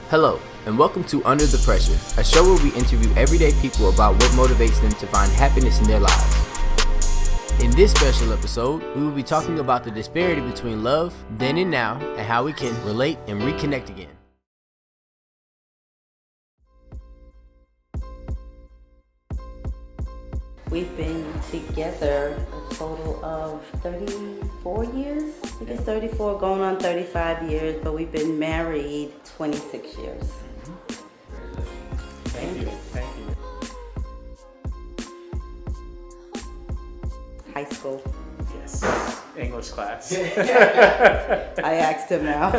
Hello, and welcome to Under the Pressure, a show where we interview everyday people about what motivates them to find happiness in their lives. In this special episode, we will be talking about the disparity between love, then and now, and how we can relate and reconnect again. We've been together a total of 34 years. I think it's 34, going on 35 years, but we've been married 26 years. Thank you. High school. Yes, English class. I asked him now.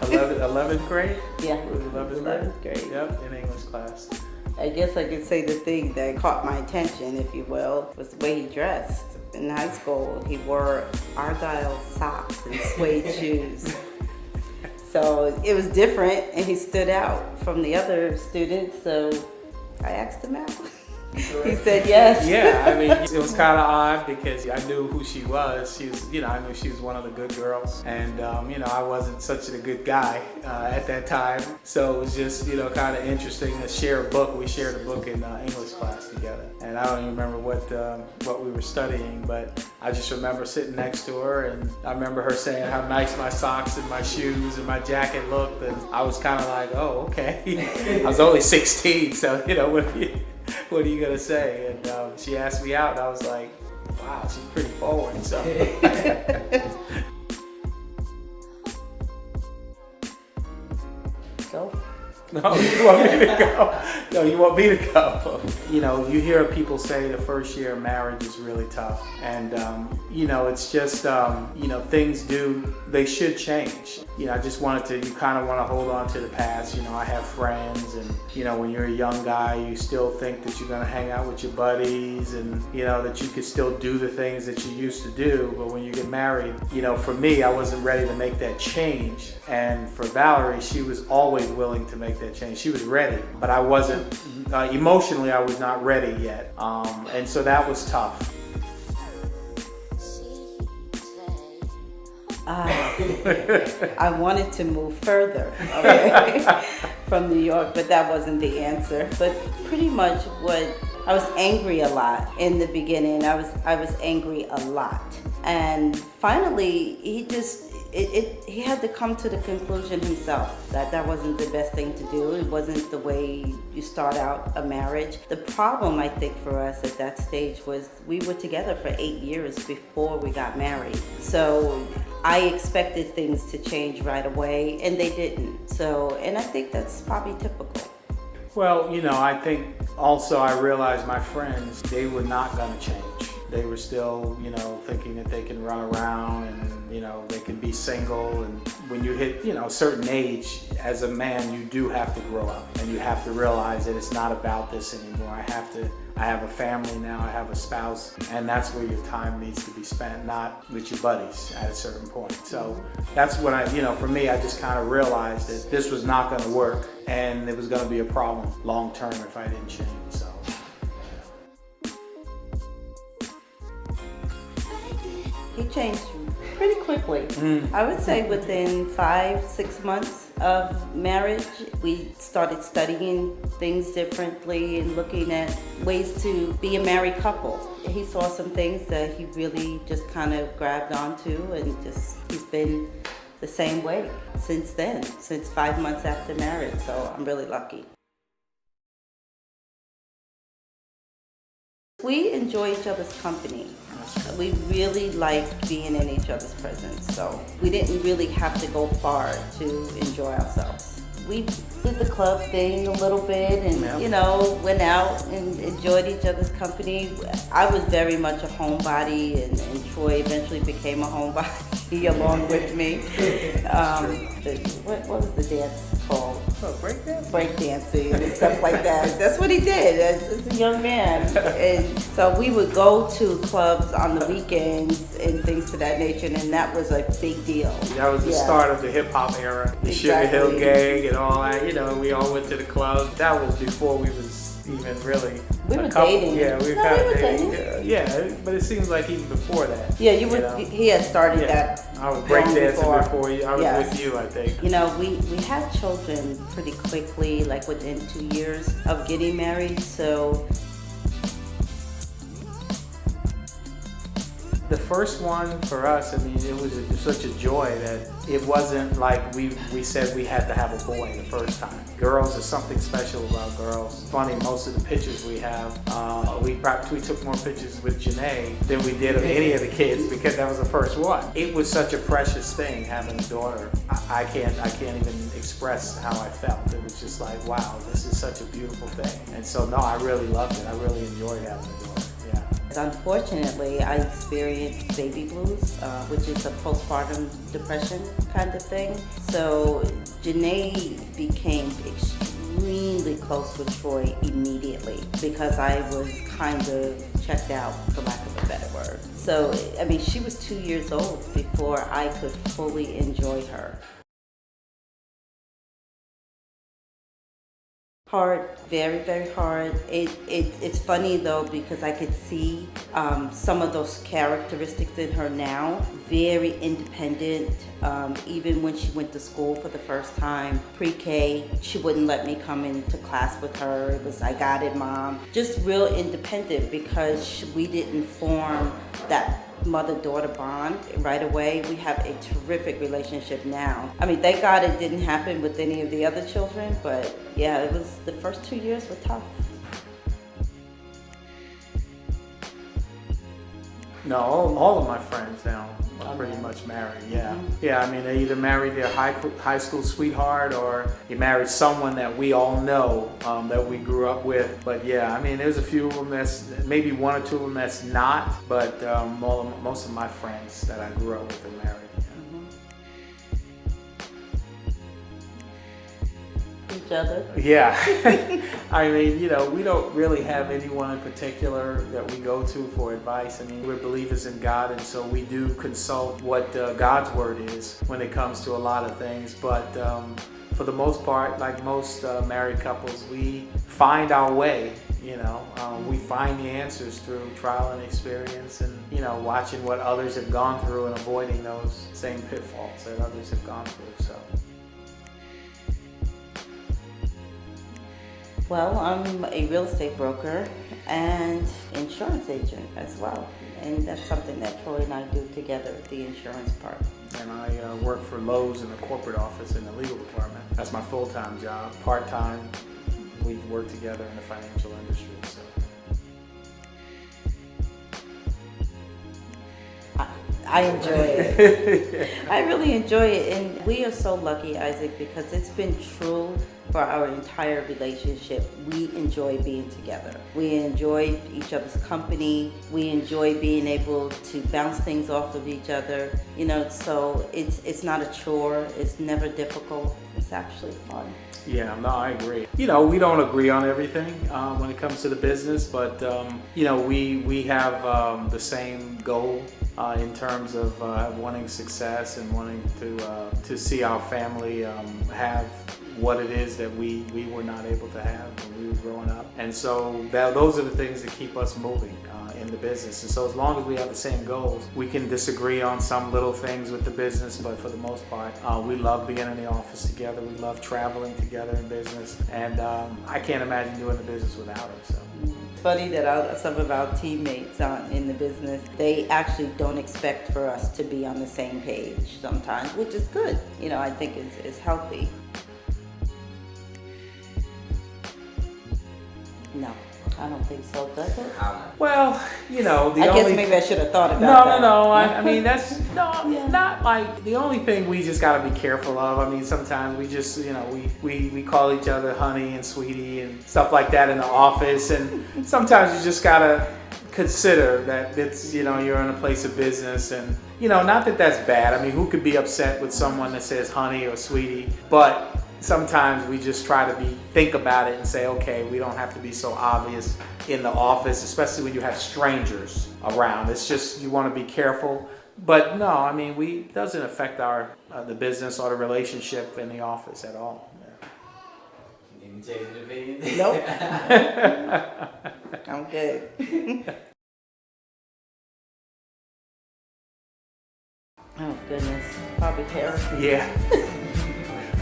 11th grade? Yeah, 11th grade. Yep, in English class. I guess I could say the thing that caught my attention, if you will, was the way he dressed. In high school, he wore Argyle socks and suede shoes. So it was different, and he stood out from the other students, so I asked him out. He said yes. Yeah, I mean, it was kind of odd because I knew who she was. She was, I knew she was one of the good girls. And, I wasn't such a good guy at that time. So it was just, kind of interesting to share a book. We shared a book in English class together. And I don't even remember what we were studying, but I just remember sitting next to her, and I remember her saying how nice my socks and my shoes and my jacket looked. And I was kind of like, oh, okay. I was only 16, so, what are you gonna say? And she asked me out, and I was like, wow, she's pretty forward. So. Go. No, you want me to go? No, you want me to go. You hear people say the first year of marriage is really tough. And, it's just, things they should change. I just you kind of want to hold on to the past. I have friends, and, when you're a young guy, you still think that you're going to hang out with your buddies and, that you could still do the things that you used to do. But when you get married, for me, I wasn't ready to make that change. And for Valerie, she was always willing to make that change. She was ready, but I wasn't, emotionally, I was not ready yet. And so that was tough. I wanted to move further from New York, but that wasn't the answer. But pretty much I was angry a lot in the beginning. I was angry a lot. And finally, he had to come to the conclusion himself that wasn't the best thing to do. It wasn't the way you start out a marriage. The problem, I think, for us at that stage was we were together for 8 years before we got married. So I expected things to change right away, and they didn't. And I think that's probably typical. Well, I think also I realized my friends, they were not going to change. They were still, thinking that they can run around and, they can be single. And when you hit, a certain age, as a man, you do have to grow up, and you have to realize that it's not about this anymore. I have a family now, I have a spouse, and that's where your time needs to be spent, not with your buddies at a certain point. So that's when for me, I just kind of realized that this was not going to work, and it was going to be a problem long term if I didn't change. So. He changed pretty quickly. I would say within 5-6 months of marriage, we started studying things differently and looking at ways to be a married couple. He saw some things that he really just kind of grabbed onto, and he's been the same way since then, since 5 months after marriage. So I'm really lucky. We enjoy each other's company. We really like being in each other's presence, so we didn't really have to go far to enjoy ourselves. We did the club thing a little bit and, went out and enjoyed each other's company. I was very much a homebody, and Troy eventually became a homebody along with me. What was the dance called? Breakdancing and stuff like that. That's what he did as a young man. And so we would go to clubs on the weekends and things to that nature, and that was a big deal. That was the start of the hip hop era, the Sugar Hill Gang and all that. We all went to the clubs. That was before we was, even really We a were couple. dating. Yeah, we were No, kind we of were dating. dating. Yeah, but it seems like even before that. Yeah, know? he had started Yeah. that. I was long breakdancing before you. I was Yes. with you, I think. You know, we had children pretty quickly, like within 2 years of getting married. So the first one for us, I mean, it was such a joy that it wasn't like we said we had to have a boy the first time. Girls, there's something special about girls. Funny, most of the pictures we have, we took more pictures with Janae than we did of any of the kids because that was the first one. It was such a precious thing having a daughter. I can't even express how I felt. It was just like, wow, this is such a beautiful thing. And so, no, I really loved it. I really enjoyed having a daughter. Yeah. unfortunately, I experienced baby blues, which is a postpartum depression kind of thing. So Janae became extremely close with Troy immediately because I was kind of checked out, for lack of a better word. So, I mean, she was 2 years old before I could fully enjoy her. Hard, very, very hard. It's funny though because I could see some of those characteristics in her now. Very independent. Even when she went to school for the first time, pre-K, she wouldn't let me come into class with her. It was, I got it, Mom. Just real independent because we didn't form that mother-daughter bond right away. We have a terrific relationship now. I mean, thank God it didn't happen with any of the other children, but yeah, it was, the first 2 years were tough. No, all of my friends now are pretty much married, yeah. Mm-hmm. Yeah, I mean, they either married their high school sweetheart or they married someone that we all know, that we grew up with. But yeah, I mean, there's a few of them that's, maybe one or two of them that's not, but most of my friends that I grew up with are married. Each other. Yeah. I mean, you know, we don't really have anyone in particular that we go to for advice. I mean, we're believers in God, and so we do consult what God's word is when it comes to a lot of things. But for the most part, like most married couples, we find our way. You know, we find the answers through trial and experience and, you know, watching what others have gone through and avoiding those same pitfalls that others have gone through, so. Well, I'm a real estate broker and insurance agent as well. And that's something that Troy and I do together, the insurance part. And I work for Lowe's in the corporate office in the legal department. That's my full-time job. Part-time, we work together in the financial industry. So. I enjoy it. I really enjoy it. And we are so lucky, Isaac, because it's been true for our entire relationship. We enjoy being together. We enjoy each other's company. We enjoy being able to bounce things off of each other. You know, so it's not a chore. It's never difficult. It's actually fun. Yeah, no, I agree. You know, we don't agree on everything when it comes to the business, but you know, we have the same goal in terms of wanting success and wanting to see our family have what it is that we were not able to have when we were growing up. And so those are the things that keep us moving in the business. And so as long as we have the same goals, we can disagree on some little things with the business, but for the most part, we love being in the office together. We love traveling together in business. And I can't imagine doing the business without her. So. It's funny that some of our teammates in the business, they actually don't expect for us to be on the same page sometimes, which is good. You know, I think it's healthy. No, I don't think so, does it? Well, you know, I guess maybe I should have thought about that. No. I mean, that's not like the only thing we just got to be careful of. I mean, sometimes we just, you know, we call each other honey and sweetie and stuff like that in the office, and sometimes you just got to consider that it's, you know, you're in a place of business, and you know, not that that's bad. I mean, who could be upset with someone that says honey or sweetie? But sometimes we just try to think about it and say, okay, we don't have to be so obvious in the office, especially when you have strangers around. It's just, you want to be careful. But no, I mean, it doesn't affect the business or the relationship in the office at all. Yeah. changing opinions? Nope. I'm good. Oh goodness, probably Harrison. Yeah.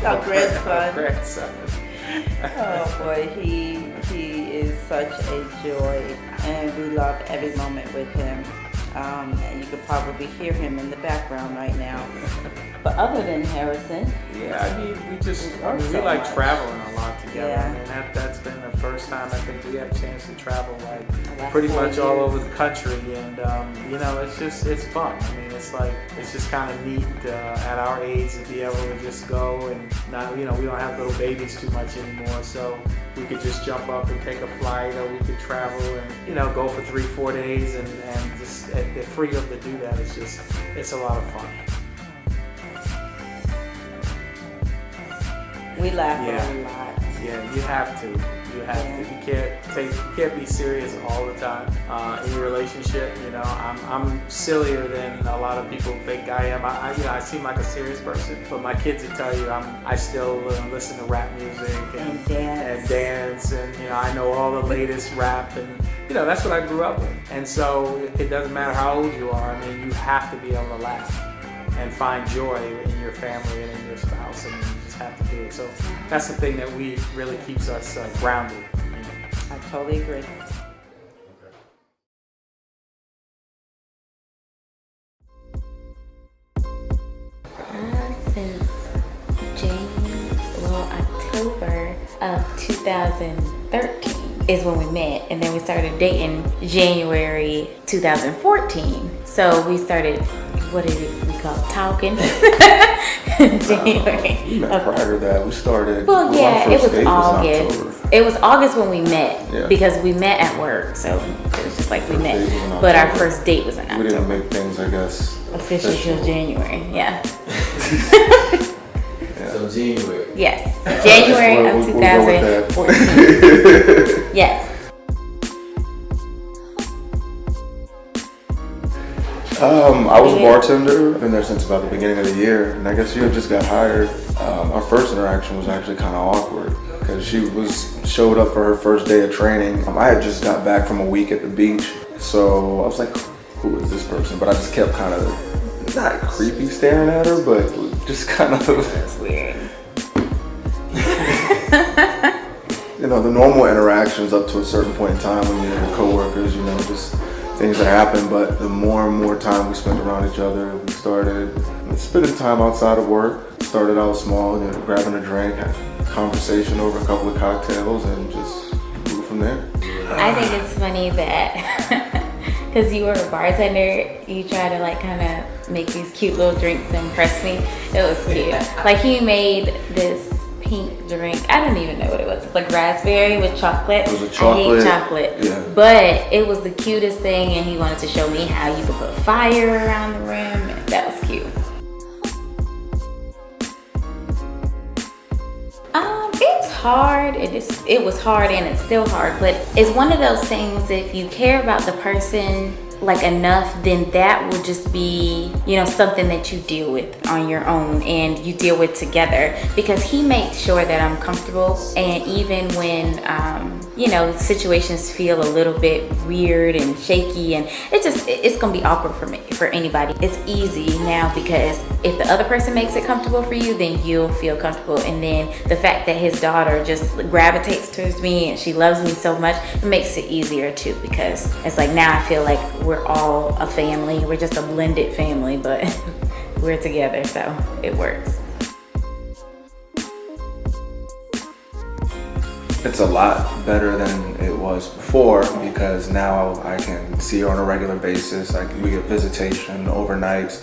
Our grandson. Grandson. Oh boy, he is such a joy, and we love every moment with him. And you could probably hear him in the background right now. But other than Harrison, yeah, I mean, we so like much. traveling a lot together. Yeah. I mean, that's been the first time I think we have a chance to travel Last pretty 4 much all years. over the country, and it's fun. I mean, it's just kind of neat at our age to be able to just go and not, we don't have little babies too much anymore, so we could just jump up and take a flight, or we could travel and go for 3-4 days, and just they're free to do that. It's a lot of fun. we laugh Yeah. a lot. Yeah, you have to. You have to. You can't be serious all the time in your relationship. I'm sillier than a lot of people think I am. I seem like a serious person, but my kids will tell you I still listen to rap music And dance. and I know all the latest rap, and that's what I grew up with. And so it doesn't matter how old you are. I mean, you have to be able to laugh and find joy in your family and in your spouse, and you just have to do it. So that's the thing that really keeps us grounded. I totally agree. Since October of 2013 is when we met, and then we started dating January 2014. So we started, what did we call it? Talking. January. We met prior to that. We started. Well, yeah, it was in August. October. It was August when we met, Yeah. because we met at work, so it was just like we First met. date was in But our October. first date was in We October. didn't make things, I guess, Official till January, yeah. So January. Yes, January of We'll go with that. 2014. Yes. I was a bartender. Been there since about the beginning of the year, and I guess you had just got hired. Our first interaction was actually kind of awkward because she showed up for her first day of training. I had just got back from a week at the beach, so I was like, "Who is this person?" But I just kept kind of not creepy staring at her, but just kind of. That's weird. The normal interactions up to a certain point in time when you're your coworkers, just things that happen. But the more and more time we spent around each other, we started spending time outside of work. Started out small, grabbing a drink, had a conversation over a couple of cocktails, and just moved from there. I think it's funny that because you were a bartender, you try to kind of make these cute little drinks to impress me. It was cute. Like he made this pink drink. I don't even know what it was. It's like raspberry with chocolate. It was a chocolate. I hate chocolate. Yeah. But it was the cutest thing, and he wanted to show me how you could put fire around the rim. And that was cute. It's hard. It was hard, and it's still hard. But it's one of those things. If you care about the person enough, then that will just be something that you deal with on your own, and you deal with together, because he makes sure that I'm comfortable. And even when situations feel a little bit weird and shaky, and it's gonna be awkward for anybody, it's easy now, because if the other person makes it comfortable for you, then you'll feel comfortable. And then the fact that his daughter just gravitates towards me and she loves me so much, it makes it easier too, because it's like now I feel like we're all a family. We're just a blended family, but we're together, so it works. It's a lot better than it was before, because now I can see her on a regular basis. We get visitation, overnights.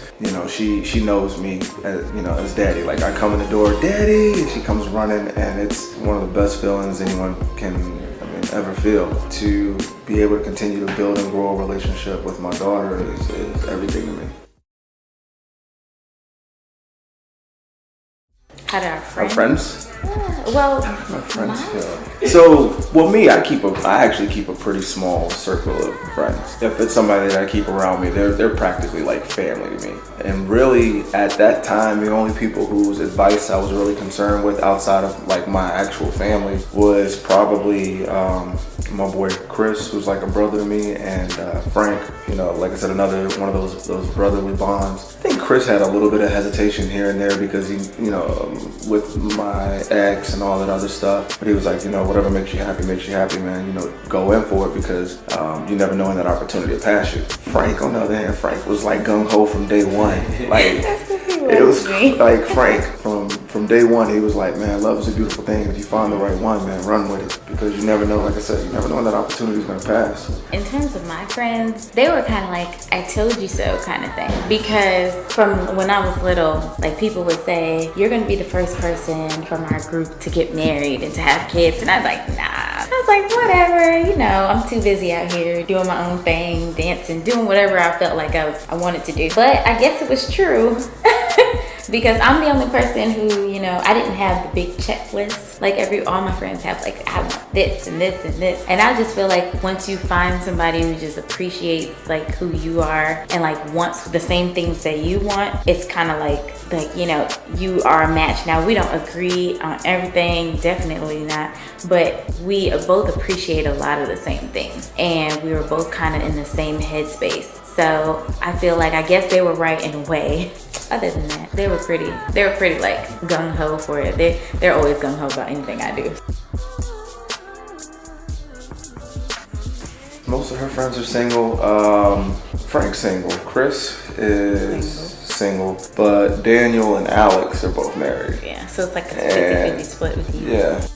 She knows me as daddy. Like I come in the door, daddy, and she comes running, and it's one of the best feelings anyone can ever feel. To be able to continue to build and grow a relationship with my daughter is everything to me. How did our Our friends? friends? Well, My friends mine- feel. So, well, me, I actually keep a pretty small circle of friends. If it's somebody that I keep around me, they're practically like family to me. And really, at that time, the only people whose advice I was really concerned with outside of like my actual family was probably my boy Chris, who's like a brother to me, and Frank. You know, like I said, another one of those brotherly bonds. I think Chris had a little bit of hesitation here and there because he, you know, with my ex and all that other stuff. But he was like, you know, whatever makes you happy, man. You know, go in for it because you never know when that opportunity will pass you. Frank, on the other hand, Frank was like gung ho from day one. Like it was like Frank from day one. He was like, man, love is a beautiful thing. If you find the right one, man, run with it because you never know. Like I said, you never know when that opportunity is gonna pass. In terms of my friends, they were kind of like, I told you so kind of thing. Because from when I was little, like people would say, you're going to be the first person from our group to get married and to have kids. And I was like, nah. I was like, whatever, you know, I'm too busy out here doing my own thing, dancing, doing whatever I felt like I wanted to do. But I guess it was true. Because I'm the only person who, you know, I didn't have the big checklist like all my friends have. Like, I want this and this and this. And I just feel like once you find somebody who just appreciates like who you are and like wants the same things that you want, it's kind of like, you know, you are a match. Now, we don't agree on everything, definitely not, but we both appreciate a lot of the same things. And we were both kind of in the same headspace. So I feel like, I guess they were right in a way. Other than that, they were pretty like gung-ho for it. They're always gung-ho about anything I do. Most of her friends are single. Frank's single. Chris is single. But Daniel and Alex are both married. Yeah, so it's like a 50-50 split with you. Yeah.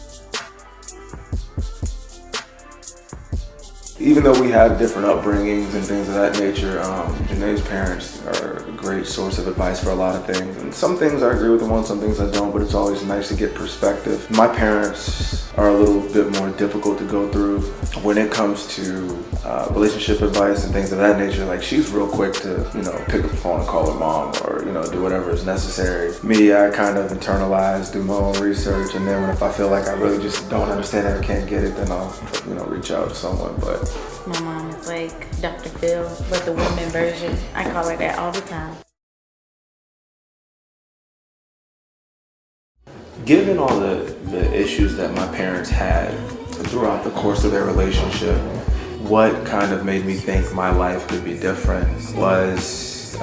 Even though we have different upbringings and things of that nature, Janae's parents are a great source of advice for a lot of things. And some things I agree with them on, some things I don't, but it's always nice to get perspective. My parents are a little bit more difficult to go through when it comes to relationship advice and things of that nature. Like, she's real quick to, you know, pick up the phone and call her mom or, you know, do whatever is necessary. Me, I kind of internalize, do my own research, and then if I feel like I really just don't understand it or can't get it, then I'll, you know, reach out to someone. But my mom is like Dr. Phil, but the women version. I call her that all the time. given all the issues that my parents had throughout the course of their relationship, what kind of made me think my life could be different was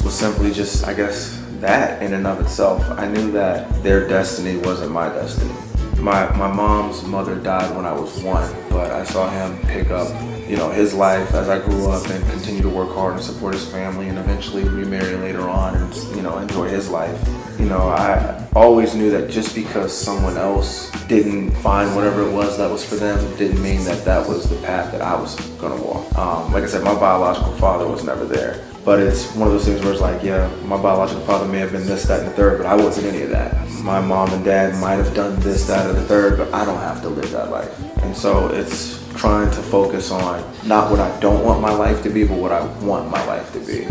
simply just, I guess, that in and of itself. I knew that their destiny wasn't my destiny. My mom's mother died when I was 1, but I saw him pick up, his life as I grew up and continue to work hard and support his family and eventually remarry later on and, enjoy his life. I always knew that just because someone else didn't find whatever it was that was for them didn't mean that that was the path that I was gonna walk. Like I said, my biological father was never there. But it's one of those things where it's like, yeah, my biological father may have been this, that, and the third, but I wasn't any of that. My mom and dad might have done this, that, or the third, but I don't have to live that life. And so it's trying to focus on not what I don't want my life to be, but what I want my life to be.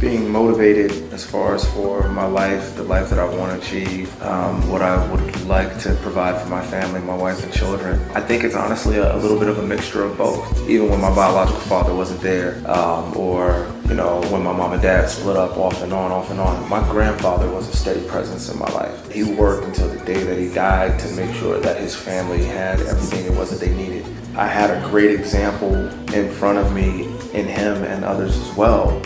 Being motivated as far as for my life, the life that I want to achieve, what I would like to provide for my family, my wife and children. I think it's honestly a little bit of a mixture of both. Even when my biological father wasn't there, or when my mom and dad split up off and on, my grandfather was a steady presence in my life. He worked until the day that he died to make sure that his family had everything it was that they needed. I had a great example in front of me in him and others as well.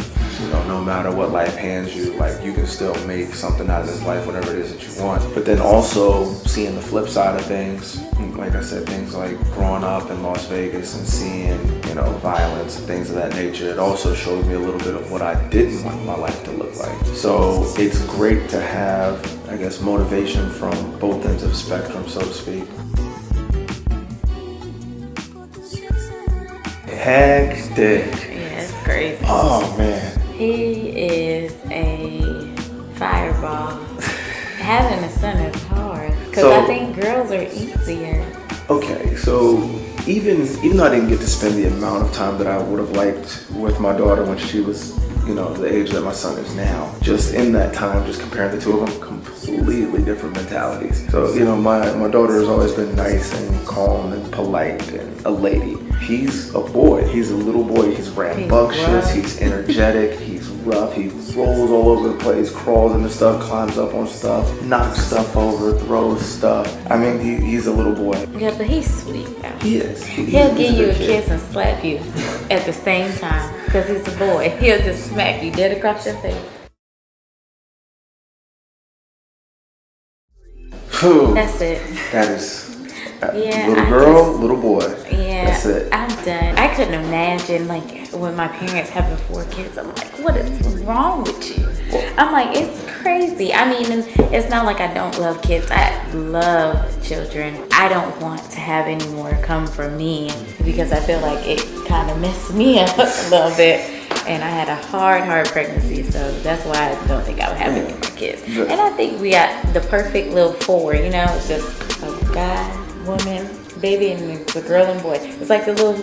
No matter what life hands you, you can still make something out of this life, whatever it is that you want. But then also seeing the flip side of things, like I said, things like growing up in Las Vegas and seeing, violence and things of that nature, it also showed me a little bit of what I didn't want my life to look like. So it's great to have, I guess, motivation from both ends of the spectrum, so to speak. Hectic. Yeah, it's crazy. Oh man. He is a fireball. Having a son is hard because I think girls are easier. Okay, so even though I didn't get to spend the amount of time that I would have liked with my daughter when she was, the age that my son is now. Just in that time, just comparing the two of them, completely different mentalities. So, my daughter has always been nice and calm and polite and a lady. He's a boy. He's a little boy. He's rambunctious. He's energetic. He's rough. He rolls all over the place, crawls into stuff, climbs up on stuff, knocks stuff over, throws stuff. I mean, he's a little boy. Yeah, but he's sweet though. He is. He'll give you a kiss and slap you at the same time because he's a boy. He'll just smack you dead across your face. Whew. That's it. That is Yeah, little boy. Yeah, that's it. I'm done. I couldn't imagine when my parents having 4 kids. I'm like, what is wrong with you? I'm like, it's crazy. I mean, it's not like I don't love kids. I love children. I don't want to have any more come from me because I feel like it kind of messed me up a little bit. And I had a hard pregnancy, so that's why I don't think I would have any more kids. And I think we got the perfect little 4, it's just a guy, woman, baby, and it's a girl and boy. It's like the little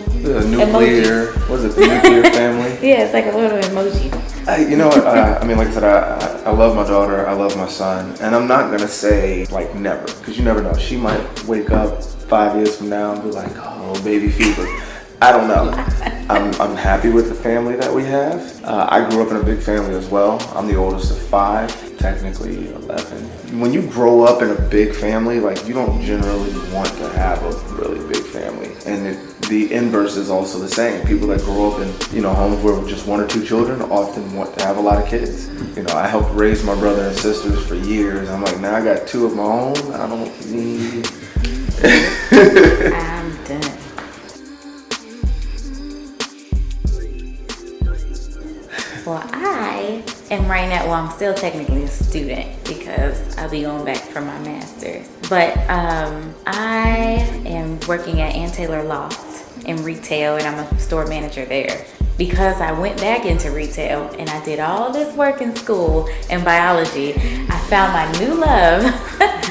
nuclear, what is it, the nuclear family? Yeah, it's like a little emoji. You know what, I mean, like I said, I love my daughter, I love my son, and I'm not going to say, never, because you never know. She might wake up 5 years from now and be like, oh, baby fever. I don't know. I'm happy with the family that we have. I grew up in a big family as well. I'm the oldest of 5, technically 11. When you grow up in a big family, you don't generally want to have a really big family. And the inverse is also the same. People that grow up in homes where just 1 or 2 children often want to have a lot of kids. I helped raise my brother and sisters for years. I'm like, now I got 2 of my own. I don't need. I'm done. Well, I am right now, I'm still technically a student because I'll be going back for my master's. But I am working at Ann Taylor Loft in retail, and I'm a store manager there. Because I went back into retail and I did all this work in school in biology, I found my new love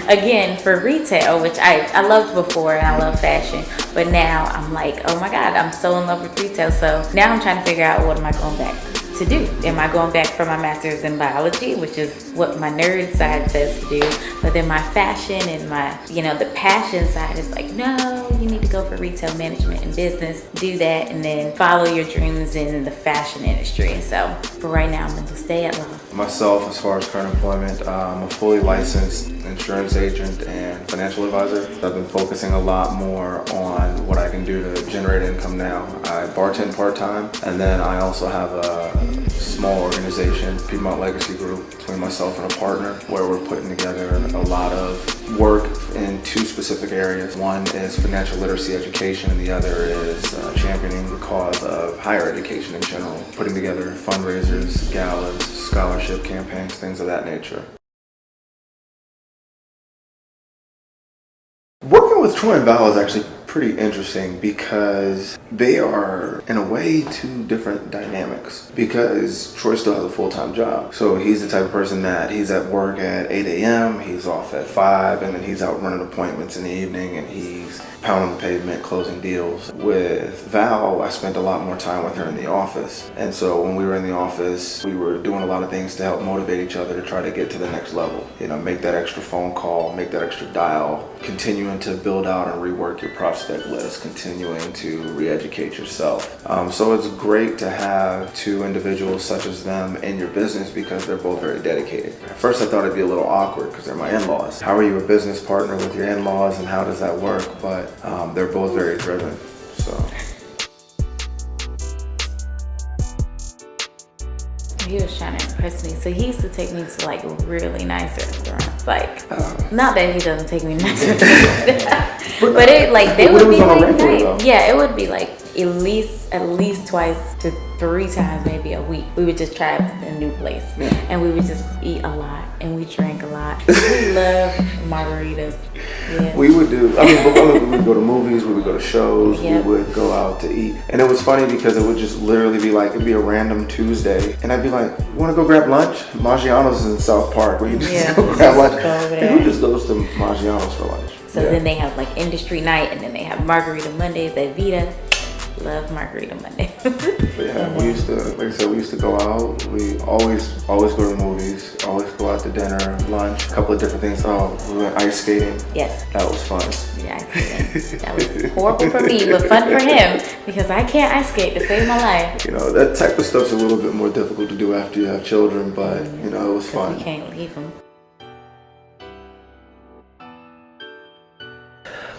again for retail, which I loved before and I love fashion. But now I'm like, oh my God, I'm so in love with retail. So now I'm trying to figure out, what am I going back to do? Am I going back for my master's in biology, which is what my nerd side says to do, but then my fashion and my, the passion side is like, no, you need to go for retail management and business, do that, and then follow your dreams in the fashion industry. So for right now, I'm going to stay at law. Myself, as far as current employment, I'm a fully licensed insurance agent and financial advisor. I've been focusing a lot more on what I can do to generate income now. I bartend part-time, and then I also have a small organization, Piedmont Legacy Group, between myself and a partner, where we're putting together a lot of work in 2 specific areas. One is financial literacy education, and the other is championing the cause of higher education in general, putting together fundraisers, galas, scholarship campaigns, things of that nature. Working with Troy and Val is actually pretty interesting because they are, in a way, 2 different dynamics. Because Troy still has a full-time job. So he's the type of person that he's at work at 8 a.m., he's off at 5, and then he's out running appointments in the evening, and he's pounding the pavement, closing deals. With Val, I spent a lot more time with her in the office. And so when we were in the office, we were doing a lot of things to help motivate each other to try to get to the next level. Make that extra phone call, make that extra dial, continuing to build out and rework your prospect list, continuing to re-educate yourself. So it's great to have 2 individuals such as them in your business because they're both very dedicated. At first I thought it'd be a little awkward because they're my in-laws. How are you a business partner with your in-laws and how does that work? But they're both very driven, so. He was trying to impress me, so he used to take me to really nice restaurants. Not that he doesn't take me to nice restaurants, but they would be nice. Yeah, it would be at least twice to 3 times, maybe a week. We would just try a new place, and we would just eat a lot, and we drank a lot. We love margaritas. Yeah. We would do. We would go to movies. We would go to shows. Yep. We would go out to eat, and it was funny because it would just literally be it'd be a random Tuesday, and I'd be like, "You want to go grab lunch?" Maggiano's in South Park, where you just go grab lunch. And who just goes to Maggiano's for lunch? So then they have industry night, and then they have margarita Mondays at Vita. Love Margarita Monday. But yeah, we used to, like I said, we used to go out. We always go to the movies, always go out to dinner, lunch, a couple of different things. Oh, we went ice skating. Yes. That was fun. Yeah, ice skating. That was horrible for me, but fun for him because I can't ice skate to save my life. You know, that type of stuff's a little bit more difficult to do after you have children, but you know, it was fun. You can't leave them.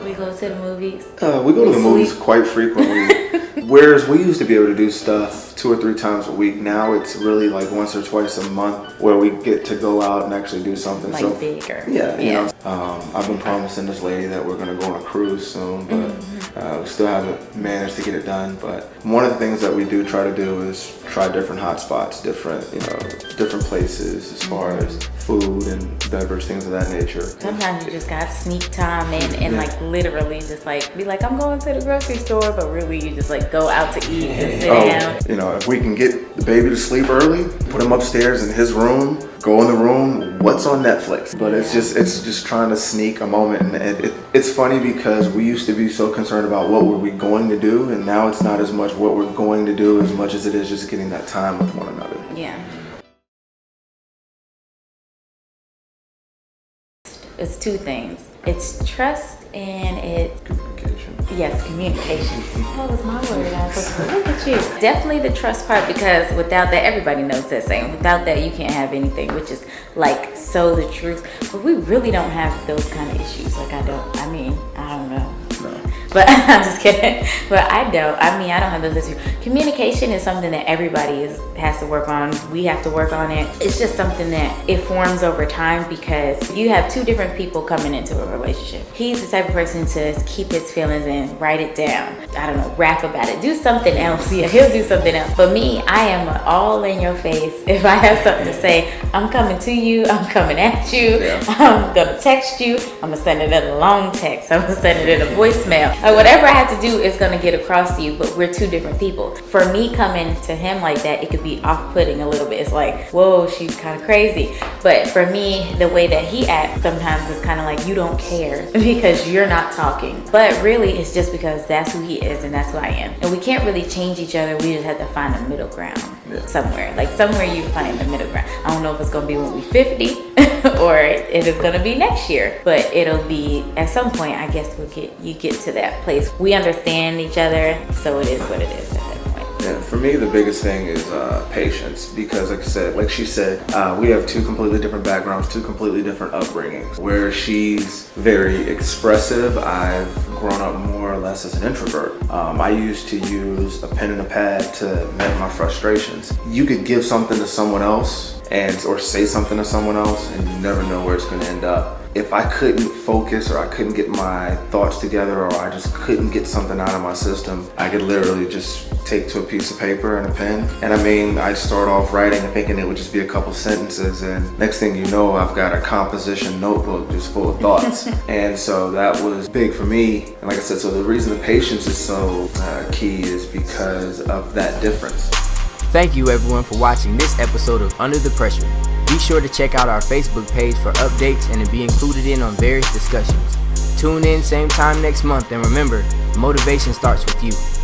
We go to the movies. We go to the movies quite frequently. Whereas we used to be able to do stuff 2 or 3 times a week, now it's really like once or twice a month where we get to go out and actually do something. Like so bigger. Yeah, you know, I've been promising this lady that we're gonna go on a cruise soon, but we still haven't managed to get it done. But one of the things that we do try to do is try different hot spots, different places as far as food and beverage, things of that nature. Sometimes you just got sneak time and like literally just like be like, I'm going to the grocery store, but really you just like go out to eat and sit down. You know, if we can get the baby to sleep early, put him upstairs in his room, go in the room, what's on Netflix? But it's just trying to sneak a moment. And it's funny because we used to be so concerned about what were we going to do, and now it's not as much what we're going to do as much as it is just getting that time with one another. Yeah. It's 2 things. It's trust and it's communication. Yes, communication. That was my word. I was supposed to look at you. Definitely the trust part, because without that, everybody knows that saying. Without that, you can't have anything, which is like so the truth. But we really don't have those kind of issues. Like I don't know. No. But I'm just kidding. But I don't have those issues. Communication is something that everybody has to work on. We have to work on it. It's just something that it forms over time, because you have 2 different people coming into a relationship. He's the type of person to keep his feelings and write it down. I don't know, rap about it. Do something else. Yeah, he'll do something else. But me, I am all in your face. If I have something to say, I'm coming to you. I'm coming at you. Yeah. I'm gonna text you. I'm gonna send it in a long text. I'm gonna send it in a voicemail. Whatever I have to do is gonna get across to you, but we're 2 different people. For me coming to him like that, it could be off-putting a little bit. It's like, whoa, she's kind of crazy. But for me, the way that he acts sometimes is kind of like, you don't care because you're not talking. But really, it's just because that's who he is and that's who I am. And we can't really change each other. We just have to find a middle ground somewhere. Like somewhere you find the middle ground. I don't know if it's gonna be when we're 50 or if it's gonna be next year, but it'll be at some point. I guess you get to that place. We understand each other, so it is what it is at that point. Yeah, for me, the biggest thing is patience, because like she said, we have 2 completely different backgrounds, 2 completely different upbringings. Where she's very expressive, I've grown up more or less as an introvert. I used to use a pen and a pad to vent my frustrations. You could give something to someone else or say something to someone else, and you never know where it's going to end up. If I couldn't focus, or I couldn't get my thoughts together, or I just couldn't get something out of my system, I could literally just take to a piece of paper and a pen. And I'd start off writing and thinking it would just be a couple sentences, and next thing you know, I've got a composition notebook just full of thoughts. And so that was big for me. And like I said, so the reason the patience is so key is because of that difference. Thank you everyone for watching this episode of Under the Pressure. Be sure to check out our Facebook page for updates and to be included in on various discussions. Tune in same time next month, and remember, motivation starts with you.